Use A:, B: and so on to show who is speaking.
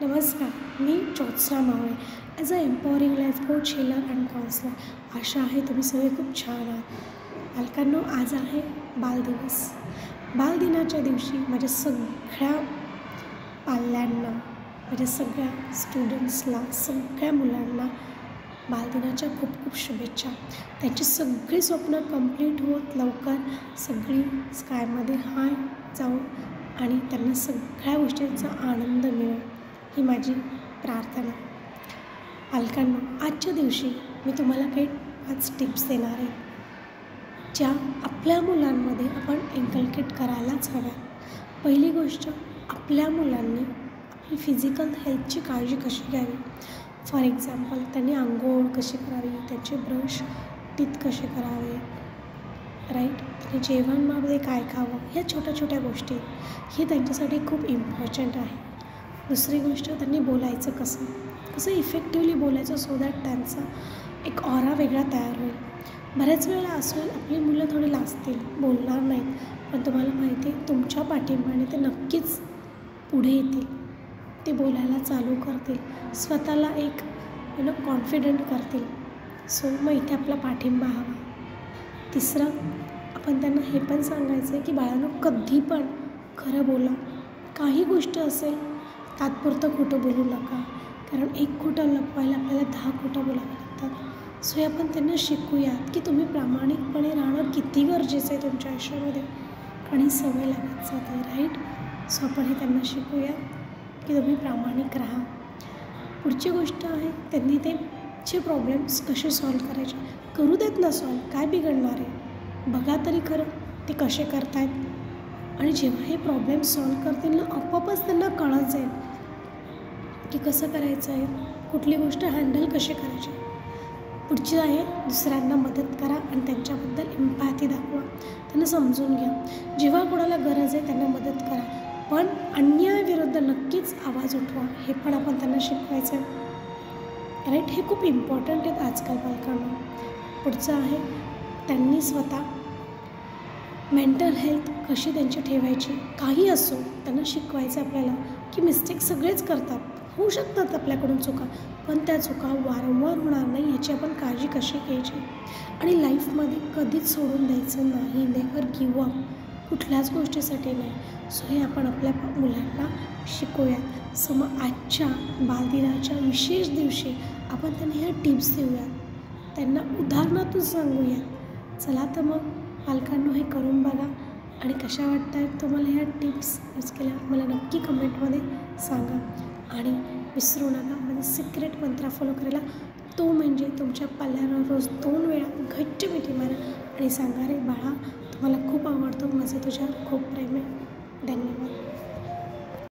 A: नमस्कार, मी Jyotsna Mawale. As a empowering life coach, healer and counsellor. आशा आहे तुम्ही सगळे खूप छान आहात. पालकांनो, आज आहे बालदिवस. बालदिनाच्या दिवशी माझ्या सगळ्या पाल्यांना, माझ्या सगळ्या स्टुडंट्सला, सगळ्या मुलांना बालदिनाच्या खूप खूप शुभेच्छा. त्यांची सगळी स्वप्न कंप्लीट होत लवकर सगळी स्कायमध्ये हाय जाऊन आणि त्यांना सगळ्या गोष्टींचा आनंद मिळो, ही माझी प्रार्थना. पालकांनो, आजच्या दिवशी मी तुम्हाला काही 5 टिप्स देणार आहे, ज्या आपल्या मुलांमध्ये आपण इन्कल्केट करायलाच हव्या. पहिली गोष्ट, आपल्या मुलांनी आपली फिजिकल हेल्थची काळजी कशी घ्यावी. फॉर एक्झाम्पल, त्यांनी अंघोळ कशी करावी, त्यांचे ब्रश टीथ कसे करावे, राईट, आणि जेवणामध्ये काय खावं, ह्या छोट्या छोट्या गोष्टी हे त्यांच्यासाठी खूप इम्पॉर्टंट आहे. दुसरी गोष्ट, त्यांनी बोलायचं कसं इफेक्टिवली बोलायचं, सो दॅट त्यांचा एक ऑरा वेगळा तयार होईल. बऱ्याच वेळेला असं आपली मुलं थोडी लाजतील, बोलणार नाहीत, पण तुम्हाला माहिती आहे तुमच्या पाठिंबाने ते नक्कीच पुढे येतील. ते बोलायला चालू करतील, स्वतःला एक कॉन्फिडंट करतील. सो मग इथे आपला पाठिंबा हवा. तिसरं, आपण त्यांना हे पण सांगायचं आहे की बाळांनो, कधी पण खरं बोला. काही गोष्ट असेल, तात्पुरतं खोटं बोलू नका, कारण एक खोटं लपवायला आपल्याला 10 खोटं बोलावं लागतात. सो हे आपण त्यांना शिकूयात की तुम्ही प्रामाणिकपणे राहणं किती गरजेचं आहे तुमच्या आयुष्यामध्ये, आणि सवय लागत जाते, राईट. सो आपण हे त्यांना शिकूयात की तुम्ही प्रामाणिक राहा. पुढची गोष्ट आहे, त्यांनी जे प्रॉब्लेम्स कसे सॉल्व करायचे, करू देत ना सॉल्व, काय बिघडणार आहे, बघा तरी खरं ते कसे करतायत. आणि जेव्हा हे प्रॉब्लेम सॉल्व करतील ना, आपोआपच त्यांना कळत जाईल की कसं करायचं आहे, कुठली गोष्ट हँडल कशी करायची. पुढची आहे, दुसऱ्यांना मदत करा आणि त्यांच्याबद्दल एम्पॅथी दाखवा, त्यांना समजून घ्या. जेव्हा कोणाला गरज आहे त्यांना मदत करा, पण अन्यायाविरुद्ध नक्कीच आवाज उठवा, हे पण आपण त्यांना शिकवायचं आहे, राईट. हे खूप इम्पॉर्टंट आहेत आजकाल पालकांना. पुढचं आहे, त्यांनी स्वतः मेंटल हेल्थ कशी त्यांची ठेवायची. काही असो, त्यांना शिकवायचं आपल्याला की मिस्टेक सगळेच करतात, होऊ शकतात आपल्याकडून चुका, पण त्या चुका वारंवार होणार नाही याची आपण काळजी कशी घ्यायची. आणि लाईफमध्ये कधीच सोडून द्यायचं नाही, नेव्हर गिव्ह अप, कुठल्याच गोष्टीसाठी नाही. सो हे आपण आपल्या मुलांना शिकवूयात. सो मग आजच्या बालदिनाच्या विशेष दिवशी आपण त्यांना ह्या टिप्स देऊयात, त्यांना उदाहरणातून सांगूयात. चला तर मग पालकांनो, हे करून बघा आणि कशा वाटत आहेत तुम्हाला ह्या टिप्स यूज केल्या, मला नक्की कमेंटमध्ये सांगा. आणि विसरू नका माझा सिक्रेट मंत्र फॉलो करायला, तो म्हणजे तुमच्या पाल्यांना रोज 2 वेळा घट्ट मिठी मारा आणि सांगा, रे बाळा, तुम्हाला खूप आवडतो, माझं तुझ्यावर खूप प्रेम आहे. धन्यवाद.